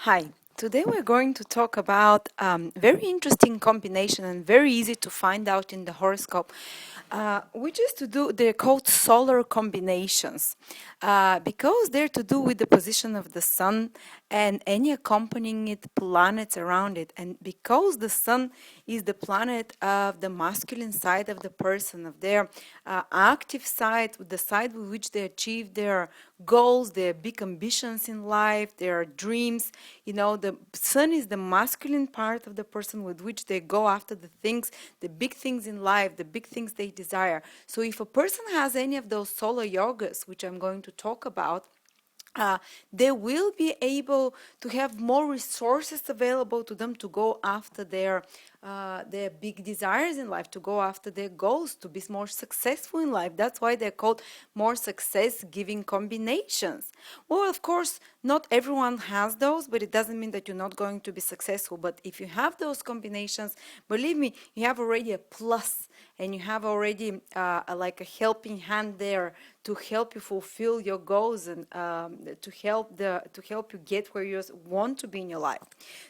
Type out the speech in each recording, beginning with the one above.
Hi, today we're going to talk about very interesting combination and very easy to find out in the horoscope, which is to do, they're called solar combinations, because they're to do with the position of the sun and any accompanying it planets around it. And because the sun is the planet of the masculine side of the person, of their active side, the side with which they achieve their goals, their big ambitions in life, their dreams. You know, the sun is the masculine part of the person with which they go after the things, the big things in life, the big things they desire. So if a person has any of those solar yogas, which I'm going to talk about, they will be able to have more resources available to them to go after their big desires in life, to go after their goals, to be more successful in life. That's why they're called more success-giving combinations. Well, of course, not everyone has those, but it doesn't mean that you're not going to be successful. But if you have those combinations, believe me, you have already a plus, and you have already like a helping hand there to help you fulfill your goals and to help you get where you want to be in your life.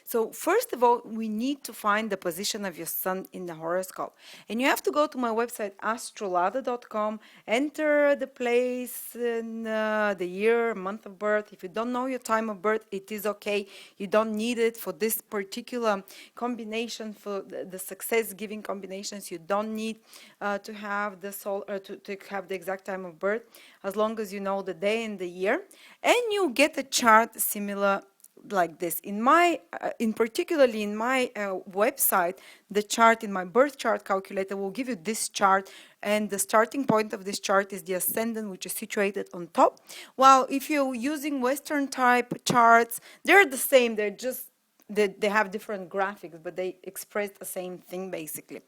So first of all, we need to find the position of your sun in the horoscope, and you have to go to my website astrolada.com, enter the place and the year, month of birth. If you don't know your time of birth, it is okay. You don't need it for this particular combination, for the success-giving combinations. You don't need to have the to have the exact time of birth, as long as you know the day and the year, and you get a chart similar like this. In particularly in my website, the chart in my birth chart calculator will give you this chart, and the starting point of this chart is the ascendant, which is situated on top. While if you're using Western type charts, they're the same. They have different graphics, but they express the same thing basically.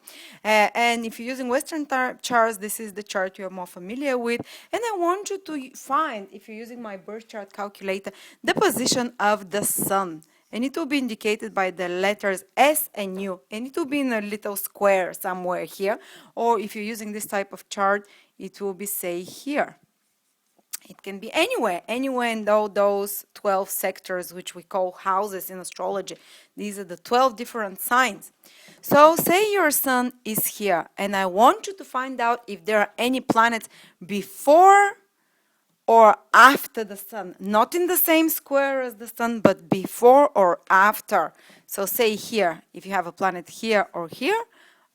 And if you're using Western charts, this is the chart you're more familiar with. And I want you to find, if you're using my birth chart calculator, the position of the sun. And it will be indicated by the letters S and U. And it will be in a little square somewhere here. Or if you're using this type of chart, it will be, say, here. It can be anywhere in those 12 sectors, which we call houses in astrology. These are the 12 different signs. So say your sun is here, and I want you to find out if there are any planets before or after the sun. Not in the same square as the sun, but before or after. So say here, if you have a planet here or here,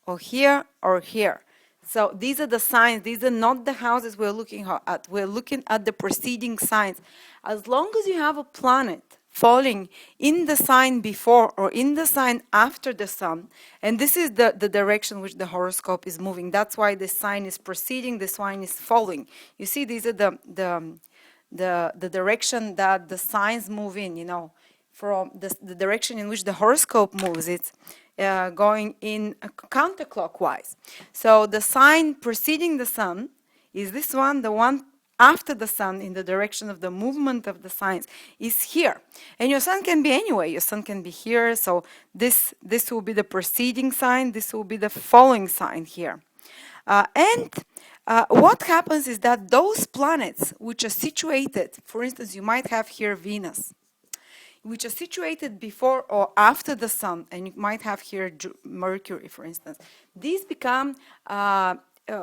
or here or here. So these are the signs. These are not the houses we're looking at. We're looking at the preceding signs. As long as you have a planet falling in the sign before or in the sign after the sun, and this is the direction which the horoscope is moving. That's why this sign is preceding, this one is following. You see, these are the direction that the signs move in, you know, from the direction in which the horoscope moves. It's going in counterclockwise. So the sign preceding the sun is this one. The one after the sun, in the direction of the movement of the signs, is here. And your sun can be anywhere. Your sun can be here. So this will be the preceding sign. This will be the following sign here. And what happens is that those planets which are situated, for instance, you might have here Venus, which are situated before or after the sun, and you might have here Mercury, for instance. These become,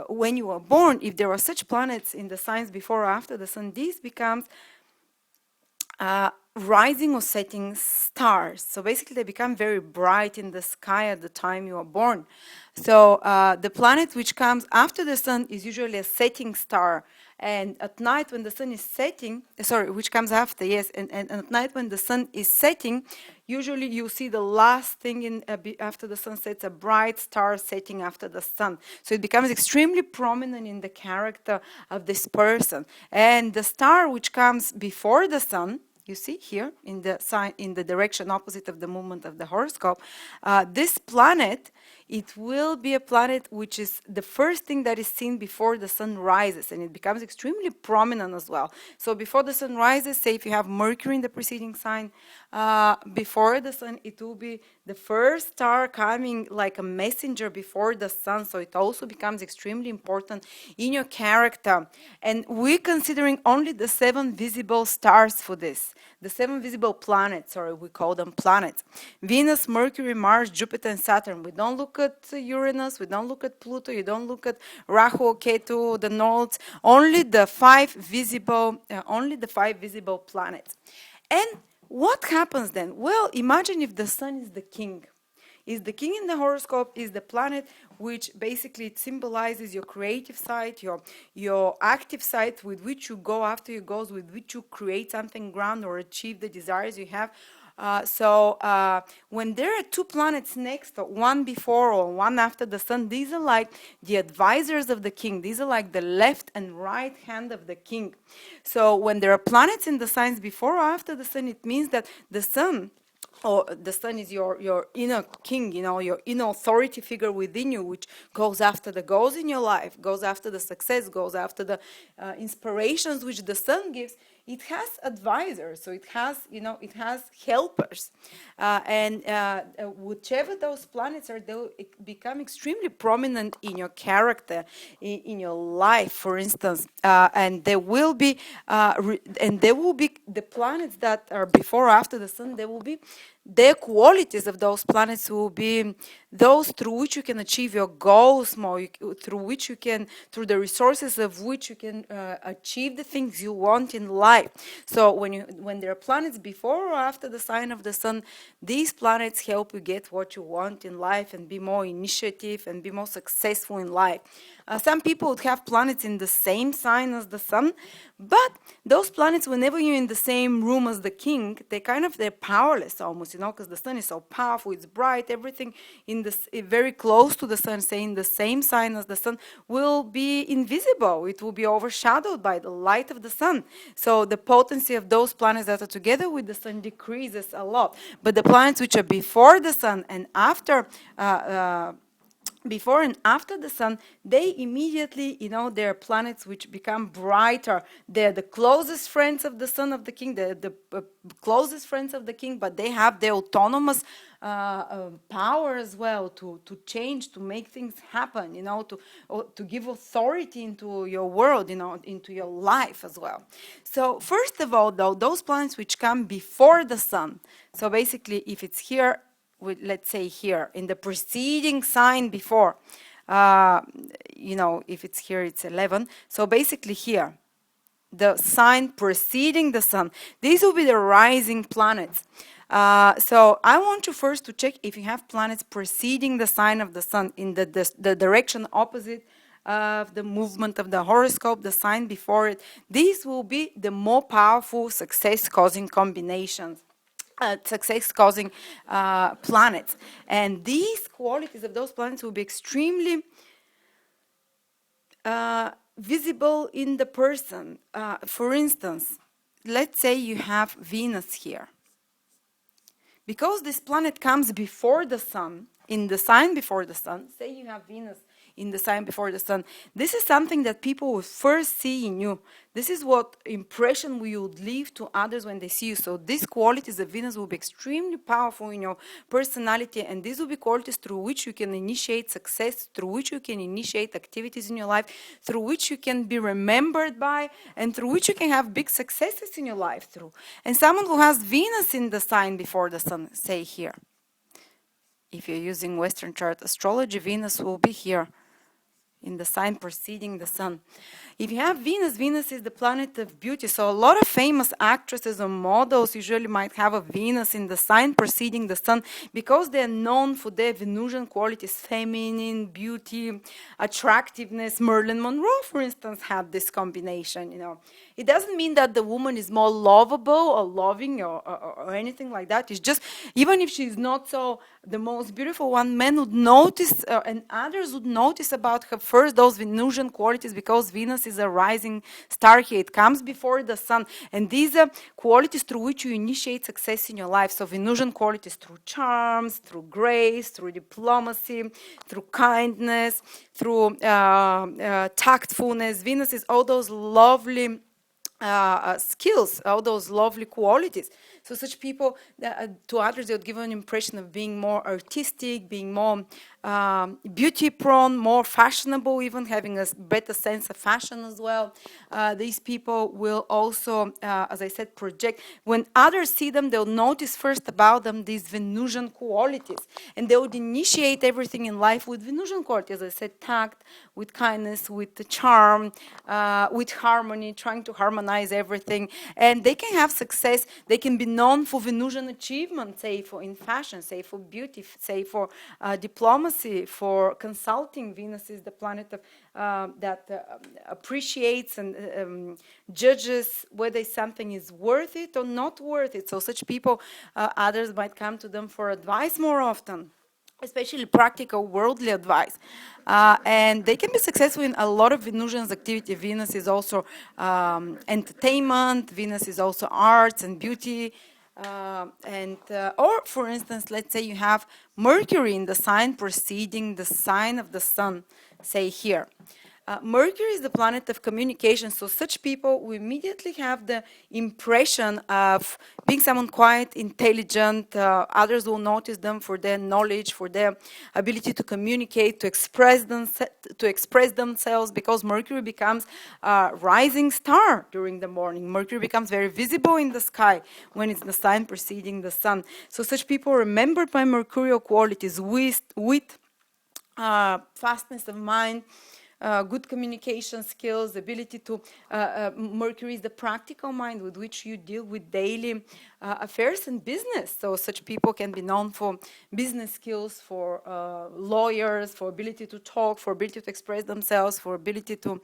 when you are born, if there are such planets in the signs before or after the sun, these becomes rising or setting stars. So basically they become very bright in the sky at the time you are born. So the planet which comes after the sun is usually a setting star. And at night when the sun is setting, which comes after, yes, and at night when the sun is setting, usually you see the last thing after the sun sets, a bright star setting after the sun. So it becomes extremely prominent in the character of this person. And the star which comes before the sun, you see here in the sign, in the direction opposite of the movement of the horoscope, this planet it will be a planet which is the first thing that is seen before the sun rises, and it becomes extremely prominent as well. So before the sun rises, say if you have Mercury in the preceding sign, before the sun, it will be the first star coming like a messenger before the sun. So it also becomes extremely important in your character. And we're considering only the 7 visible stars for this. The 7 visible planets, or we call them planets: Venus, Mercury, Mars, Jupiter, and Saturn. We don't look at Uranus, we don't look at Pluto, you don't look at Rahu, Ketu, the nodes. Only the 5 visible, planets. And what happens then? Well, imagine if the sun is the king. Is the king in the horoscope, is the planet which basically it symbolizes your creative side, your active side with which you go after your goals, with which you create something grand or achieve the desires you have. When there are 2 planets next, or one before or one after the sun, these are like the advisors of the king. These are like the left and right hand of the king. So when there are planets in the signs before or after the sun, it means that the sun is your inner king, your inner authority figure within you, which goes after the goals in your life, goes after the success, goes after the inspirations which the sun gives. It has advisors, so it has helpers, and whichever those planets are, they'll become extremely prominent in your character, in your life, for instance, and there will be the planets that are before or after the sun. There will be their qualities of those planets will be those through which you can achieve your goals more, through the resources of which you can achieve the things you want in life. So when there are planets before or after the sign of the sun, these planets help you get what you want in life and be more initiative and be more successful in life. Some people would have planets in the same sign as the sun, but those planets, whenever you're in the same room as the king, they're powerless almost, because the sun is so powerful, it's bright, everything very close to the sun, say in the same sign as the sun, will be invisible. It will be overshadowed by the light of the sun. So the potency of those planets that are together with the sun decreases a lot. But the planets which are before the sun and before and after the sun, they immediately, they're planets which become brighter. They're the closest friends of the son of the king, the closest friends of the king, but they have their autonomous power as well to change, to make things happen, to give authority into your world, into your life as well. So first of all, though, those planets which come before the sun, so basically if it's here, let's say here in the preceding sign before, if it's here, it's 11. So basically here, the sign preceding the sun, these will be the rising planets. So I want you first to check if you have planets preceding the sign of the sun in the direction opposite of the movement of the horoscope, the sign before it. These will be the more powerful success-causing combinations. Success-causing planets. And these qualities of those planets will be extremely visible in the person. For instance, let's say you have Venus here. Because this planet comes before the sun, in the sign before the sun, say you have Venus in the sign before the sun, this is something that people will first see in you. This is what impression we would leave to others when they see you. So these qualities of Venus will be extremely powerful in your personality, and these will be qualities through which you can initiate success, through which you can initiate activities in your life, through which you can be remembered by, and through which you can have big successes in your life through. And someone who has Venus in the sign before the sun, say here. If you're using Western chart astrology, Venus will be here in the sign preceding the sun. If you have Venus, Venus is the planet of beauty. So a lot of famous actresses or models usually might have a Venus in the sign preceding the sun because they're known for their Venusian qualities, feminine, beauty, attractiveness. Marilyn Monroe, for instance, had this combination, It doesn't mean that the woman is more lovable or loving or anything like that. It's just, even if she's not so the most beautiful one, men would notice and others would notice about her first those Venusian qualities because Venus Venus is a rising star here. It comes before the sun. And these are qualities through which you initiate success in your life. So Venusian qualities through charms, through grace, through diplomacy, through kindness, through tactfulness. Venus is all those lovely skills, all those lovely qualities. So such people, to others, they would give an impression of being more artistic, being more beauty prone, more fashionable, even having a better sense of fashion as well. These people will also, as I said, project. When others see them, they'll notice first about them these Venusian qualities. And they would initiate everything in life with Venusian qualities, as I said, tact, with kindness, with the charm, with harmony, trying to harmonize everything. And they can have success. They can be known for Venusian achievements, say for in fashion, say for beauty, say for diplomacy, for consulting. Venus is the planet of, that appreciates and judges whether something is worth it or not worth it. So such people, others might come to them for advice more often, especially practical, worldly advice. And they can be successful in a lot of Venusian's activity. Venus is also entertainment, Venus is also arts and beauty. Or for instance, let's say you have Mercury in the sign preceding the sign of the sun, say here. Mercury is the planet of communication, so such people will immediately have the impression of being someone quite intelligent. Others will notice them for their knowledge, for their ability to communicate, to express themselves, because Mercury becomes a rising star during the morning. Mercury becomes very visible in the sky when it's the sign preceding the sun. So such people are remembered by mercurial qualities, wit, fastness of mind, good communication skills, ability to, Mercury is the practical mind with which you deal with daily affairs and business. So such people can be known for business skills, for lawyers, for ability to talk, for ability to express themselves, for ability to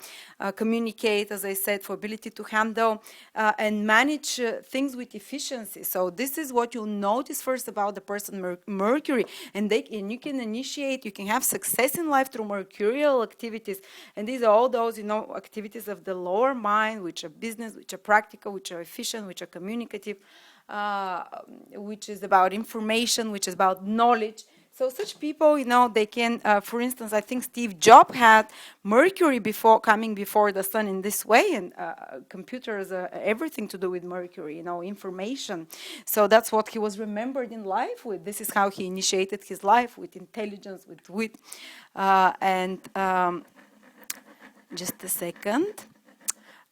communicate, as I said, for ability to handle and manage things with efficiency. So this is what you'll notice first about the person Mercury, and you can initiate, you can have success in life through mercurial activities. And these are all those, activities of the lower mind, which are business, which are practical, which are efficient, which are communicative, which is about information, which is about knowledge. So such people, they can, for instance, I think Steve Jobs had Mercury coming before the sun in this way, and computers, everything to do with Mercury, information. So that's what he was remembered in life with. This is how he initiated his life, with intelligence, with wit, just a second.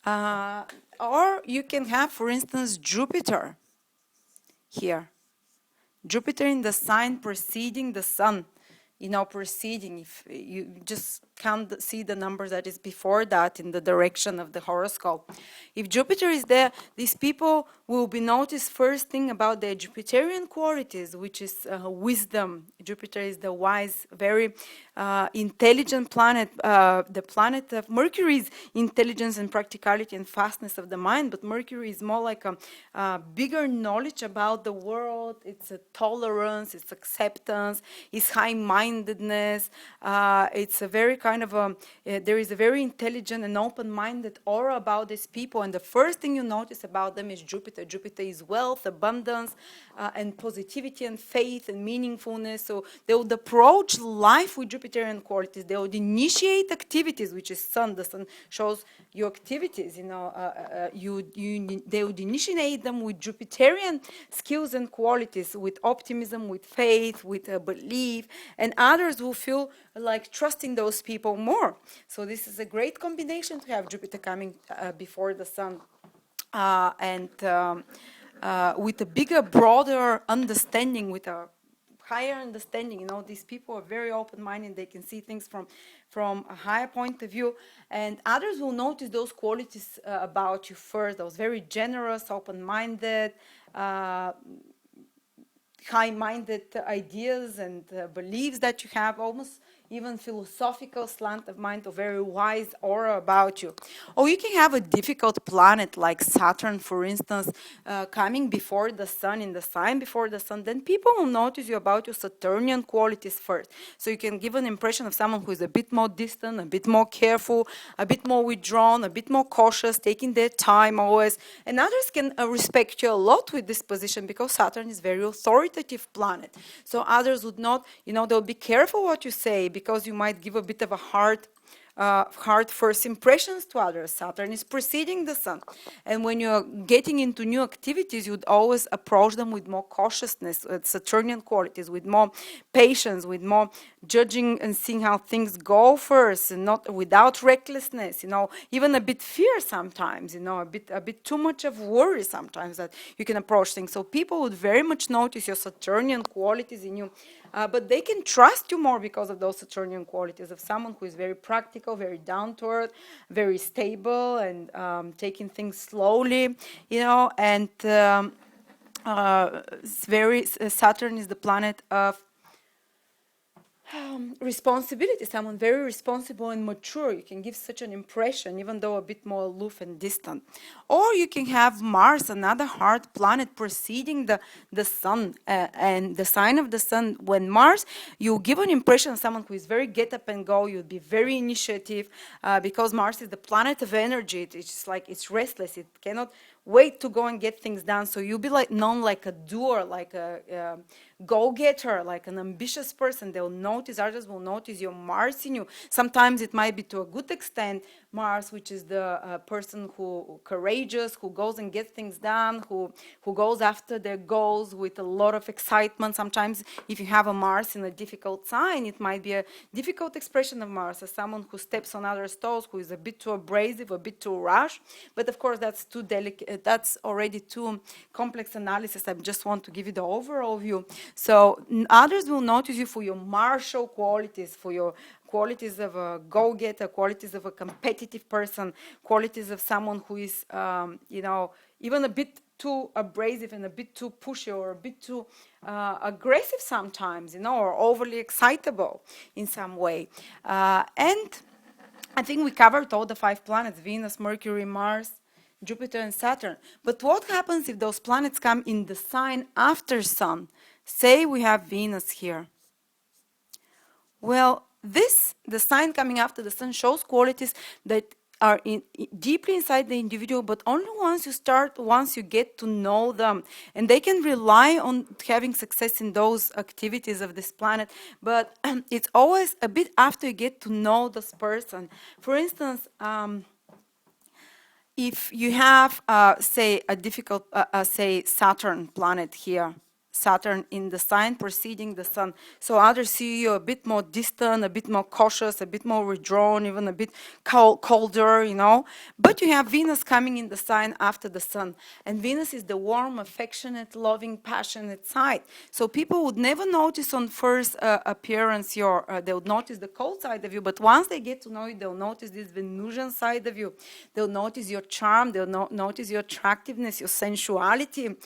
Or you can have, for instance, Jupiter here. Jupiter in the sign preceding the sun. Preceding, if you just can't see the numbers that is before that in the direction of the horoscope. If Jupiter is there, these people will be noticed first thing about their Jupiterian qualities, which is wisdom. Jupiter is the wise, very intelligent planet. The planet of Mercury is intelligence and practicality and fastness of the mind, but Mercury is more like a bigger knowledge about the world. It's a tolerance, it's acceptance, it's high-mindedness. It's a very kind of there is a very intelligent and open-minded aura about these people, and the first thing you notice about them is Jupiter. Jupiter is wealth, abundance, and positivity and faith and meaningfulness. So they would approach life with Jupiterian qualities. They would initiate activities, which is sun. The sun shows your activities. They would initiate them with Jupiterian skills and qualities, with optimism, with faith, with belief, and others will feel like trusting those people more. So this is a great combination to have Jupiter coming before the sun, with a bigger, broader understanding, with a higher understanding. These people are very open-minded. They can see things from a higher point of view, and others will notice those qualities about you first. Those very generous, open-minded, high-minded ideas and beliefs that you have. Almost even philosophical slant of mind or very wise aura about you. Or you can have a difficult planet like Saturn, for instance, coming before the sun, in the sign before the sun. Then people will notice you about your Saturnian qualities first. So you can give an impression of someone who is a bit more distant, a bit more careful, a bit more withdrawn, a bit more cautious, taking their time always. And others can respect you a lot with this position because Saturn is very authoritative planet. So others would not, they'll be careful what you say because you might give a bit of a hard first impressions to others. Saturn is preceding the sun. And when you're getting into new activities, you'd always approach them with more cautiousness, with Saturnian qualities, with more patience, with more judging and seeing how things go first, and not without recklessness, even a bit fear sometimes, a bit too much of worry sometimes that you can approach things. So people would very much notice your Saturnian qualities in you. But they can trust you more because of those Saturnian qualities of someone who is very practical, very down to earth, very stable, and taking things slowly, and Saturn is the planet of responsibility, someone very responsible and mature. You can give such an impression, even though a bit more aloof and distant. Or you can have Mars, another hard planet preceding the sun, and the sign of the sun. When Mars, you give an impression of someone who is very get up and go. You'll be very initiative because Mars is the planet of energy. It's like it's restless. It cannot wait to go and get things done. So you'll be known like a doer, like a go-getter, like an ambitious person. Others will notice your Mars in you. Sometimes it might be to a good extent Mars, which is the person who courageous, who goes and gets things done, who goes after their goals with a lot of excitement. Sometimes if you have a Mars in a difficult sign, it might be a difficult expression of Mars as someone who steps on others' toes, who is a bit too abrasive, a bit too rash. But of course, that's too delicate. That's already too complex analysis. I just want to give you the overall view. So others will notice you for your martial qualities, for your qualities of a go-getter, qualities of a competitive person, qualities of someone who is, even a bit too abrasive and a bit too pushy or a bit too aggressive sometimes, or overly excitable in some way. And I think we covered all the 5 planets: Venus, Mercury, Mars, Jupiter, and Saturn. But what happens if those planets come in the sign after Sun? Say we have Venus here. Well, the sign coming after the sun shows qualities that are deeply inside the individual, but only once you get to know them. And they can rely on having success in those activities of this planet, but it's always a bit after you get to know this person. For instance, if you have, say, a difficult, say, Saturn planet here, Saturn in the sign preceding the sun. So others see you a bit more distant, a bit more cautious, a bit more withdrawn, even a bit colder, But you have Venus coming in the sign after the sun. And Venus is the warm, affectionate, loving, passionate side. So people would never notice on first appearance they would notice the cold side of you. But once they get to know you, they'll notice this Venusian side of you. They'll notice your charm. They'll notice your attractiveness, your sensuality.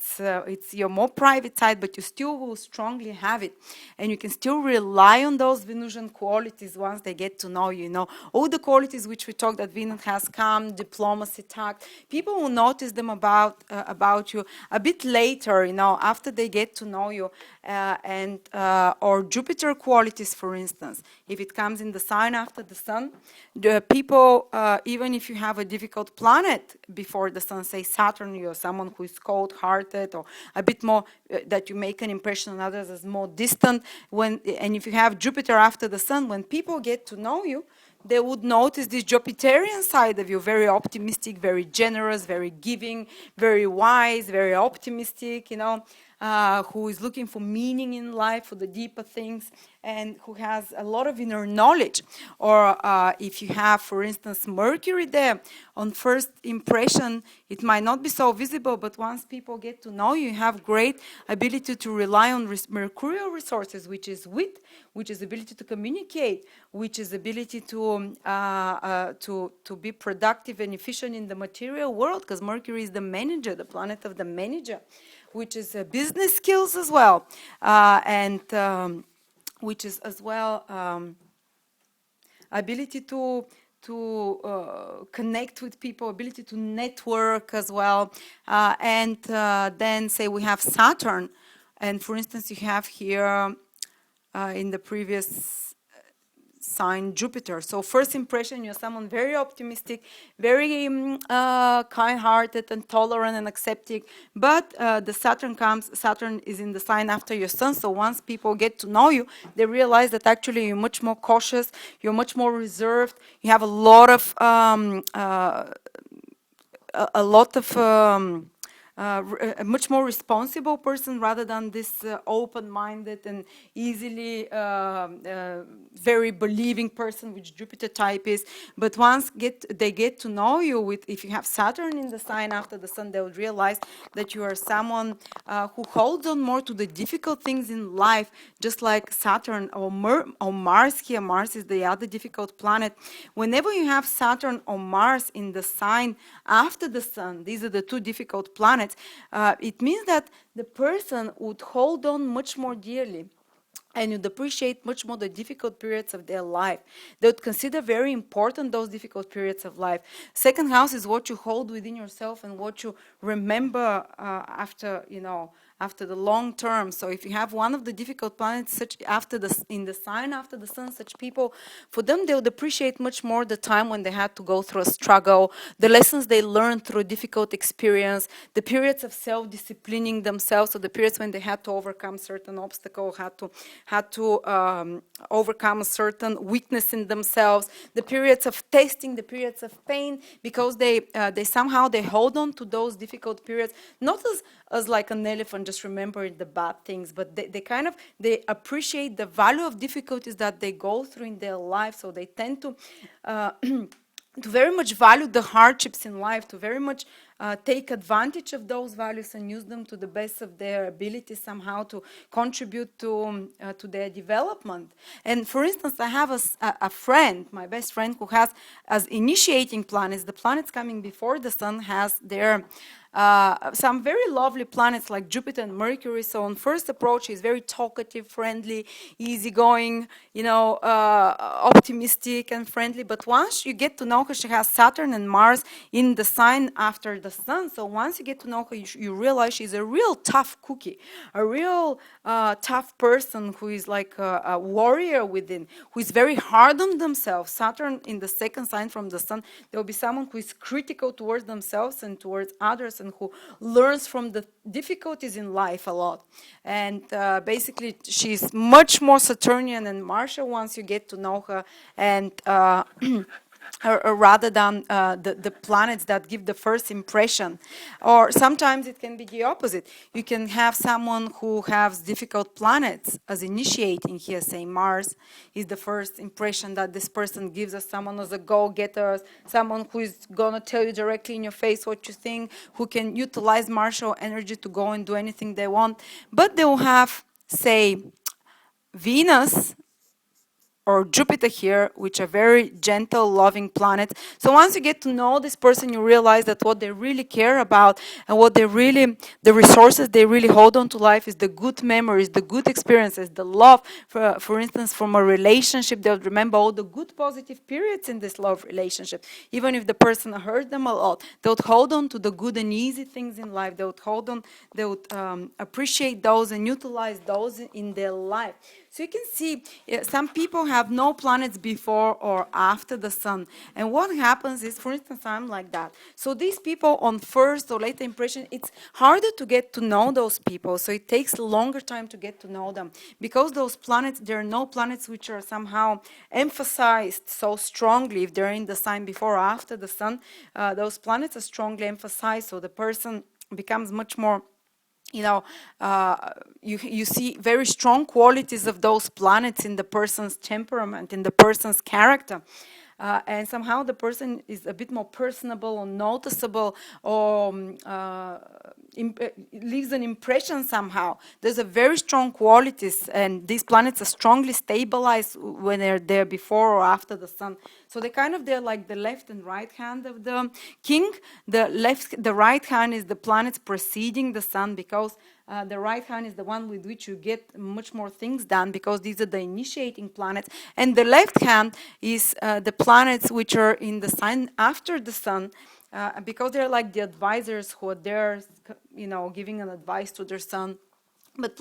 It's your more private side, but you still will strongly have it. And you can still rely on those Venusian qualities once they get to know you. All the qualities which we talked that Venus has: calm, diplomacy, tact. People will notice them about you a bit later, after they get to know you. Or Jupiter qualities, for instance. If it comes in the sign after the sun, the people, even if you have a difficult planet before the sun, say Saturn, you're someone who is cold-hearted or a bit more, that you make an impression on others as more distant. And if you have Jupiter after the sun, when people get to know you, they would notice this Jupiterian side of you, very optimistic, very generous, very giving, very wise, very optimistic, who is looking for meaning in life, for the deeper things, and who has a lot of inner knowledge. Or if you have, for instance, Mercury there, on first impression, it might not be so visible, but once people get to know you, you have great ability to rely on mercurial resources, which is wit, which is ability to communicate, which is ability to be productive and efficient in the material world, because Mercury is the manager, the planet of the manager, which is business skills as well. which is as well ability to connect with people, ability to network as well. And then say we have Saturn, and for instance, you have here in the previous sign Jupiter. So first impression, you're someone very optimistic, very kind-hearted and tolerant and accepting. But the Saturn comes, Saturn is in the sign after your sun. So once people get to know you, they realize that actually you're much more cautious, you're much more reserved, you have a lot of a lot of a much more responsible person rather than this open-minded and easily very believing person, which Jupiter type is. But once they get to know you, with if you have Saturn in the sign after the sun, they would realize that you are someone who holds on more to the difficult things in life, just like Saturn or Mars here. Mars is the other difficult planet. Whenever you have Saturn or Mars in the sign after the sun, these are the two difficult planets, it means that the person would hold on much more dearly and would appreciate much more the difficult periods of their life. They would consider very important those difficult periods of life. Second house is what you hold within yourself and what you remember after, after the long term. So if you have one of the difficult planets such in the sign after the sun, such people, for them they would appreciate much more the time when they had to go through a struggle, the lessons they learned through a difficult experience, the periods of self-disciplining themselves, so the periods when they had to overcome certain obstacle, had to overcome a certain weakness in themselves, the periods of testing, the periods of pain, because they somehow they hold on to those difficult periods, not as like an elephant just remembering the bad things, but they appreciate the value of difficulties that they go through in their life. So they tend to to very much value the hardships in life, to very much take advantage of those values and use them to the best of their ability somehow to contribute to their development. And for instance, I have a friend, my best friend, who has as initiating planets, the planets coming before the sun has their some very lovely planets like Jupiter and Mercury. So on first approach, he's very talkative, friendly, easygoing, optimistic and friendly. But once you get to know her, she has Saturn and Mars in the sign after the sun. So once you get to know her, you realize she's a real tough cookie, a real tough person who is like a warrior within, who is very hard on themselves. Saturn in the second sign from the sun, there will be someone who is critical towards themselves and towards others, and who learns from the difficulties in life a lot. And basically, she's much more Saturnian and martial once you get to know her, and rather than the planets that give the first impression. Or sometimes it can be the opposite. You can have someone who has difficult planets as initiating here, say Mars is the first impression that this person gives us, someone who's a go-getter, someone who is going to tell you directly in your face what you think, who can utilize martial energy to go and do anything they want. But they will have, say, Venus or Jupiter here, which are very gentle, loving planets. So once you get to know this person, you realize that what they really care about and what the resources they really hold on to life is the good memories, the good experiences, the love. For instance, from a relationship, they'll remember all the good positive periods in this love relationship. Even if the person hurt them a lot, they would hold on to the good and easy things in life. They would hold on, they would appreciate those and utilize those in their life. So you can see some people have no planets before or after the sun. And what happens is, for instance, I'm like that. So these people on first or later impression, it's harder to get to know those people. So it takes a longer time to get to know them. Because those planets, there are no planets which are somehow emphasized so strongly. If they're in the sign before or after the sun, those planets are strongly emphasized. So the person becomes much more, you see very strong qualities of those planets in the person's temperament, in the person's character. And somehow the person is a bit more personable or noticeable, or leaves an impression somehow. There's a very strong qualities, and these planets are strongly stabilized when they're there before or after the sun. So they're like the left and right hand of the king. The right hand is the planets preceding the sun, because The right hand is the one with which you get much more things done, because these are the initiating planets. And the left hand is the planets which are in the sign after the sun, because they're like the advisors who are there, giving an advice to their sun. But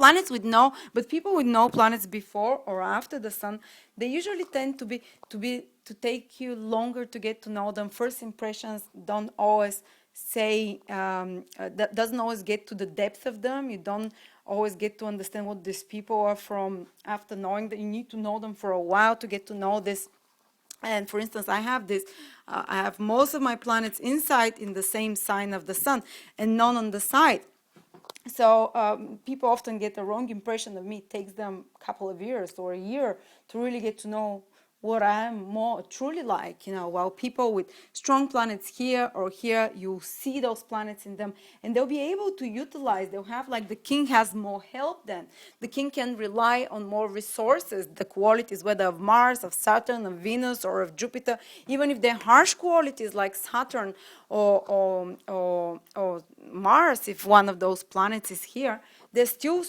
people with no planets before or after the sun, they usually tend to take you longer to get to know them. First impressions don't always that doesn't always get to the depth of them. You don't always get to understand what these people are from after knowing that. You need to know them for a while to get to know this. And for instance, I have most of my planets inside in the same sign of the sun and none on the side. So people often get a wrong impression of me. It takes them a couple of years or a year to really get to know what I am more truly like, while people with strong planets here or here, you see those planets in them, and they'll be able to utilize, they'll have, like, the king has more help then. The king can rely on more resources, the qualities, whether of Mars, of Saturn, of Venus, or of Jupiter, even if they're harsh qualities like Saturn or Mars, if one of those planets is here, there's still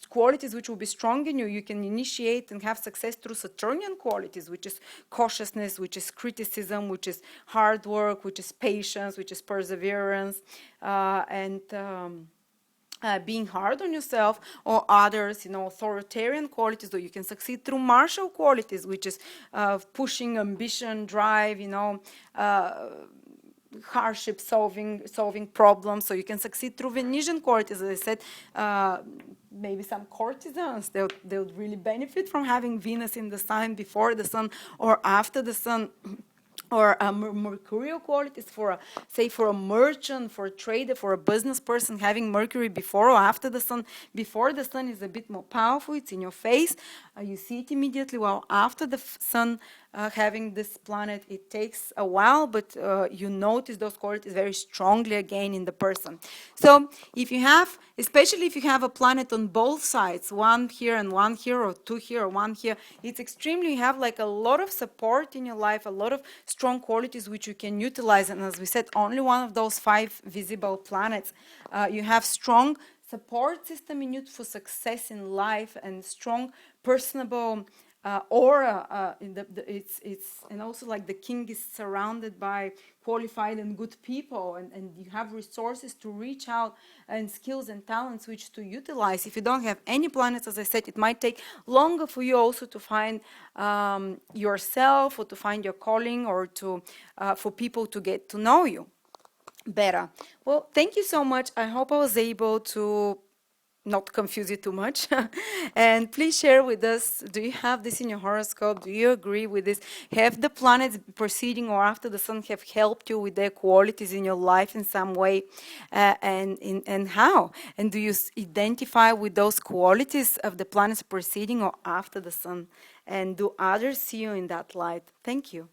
qualities which will be strong in you. You can initiate and have success through Saturnian qualities, which is cautiousness, which is criticism, which is hard work, which is patience, which is perseverance, and being hard on yourself or others, authoritarian qualities. So you can succeed through martial qualities, which is pushing, ambition, drive, hardship solving problems. So you can succeed through Venusian qualities. As I said, maybe some courtesans, they would really benefit from having Venus in the sign before the sun or after the sun. Or mercurial qualities for a merchant, for a trader, for a business person, having Mercury before or after the sun. Before the sun is a bit more powerful, it's in your face, you see it immediately, while after the sun, having this planet, it takes a while, but you notice those qualities very strongly again in the person. So if you have, especially if you have a planet on both sides, one here and one here, or two here or one here, it's extremely, you have like a lot of support in your life, a lot of strong qualities which you can utilize. And as we said, only one of those 5 visible planets. You have strong support system in you for success in life, and strong personable aura. And also, like, the king is surrounded by qualified and good people, and you have resources to reach out, and skills and talents which to utilize. If you don't have any planets, as I said, it might take longer for you also to find yourself, or to find your calling, or to for people to get to know you better. Well, thank you so much. I hope I was able to not confuse you too much. And please share with us, do you have this in your horoscope? Do you agree with this? Have the planets preceding or after the sun have helped you with their qualities in your life in some way? And how? And do you identify with those qualities of the planets preceding or after the sun? And do others see you in that light? Thank you.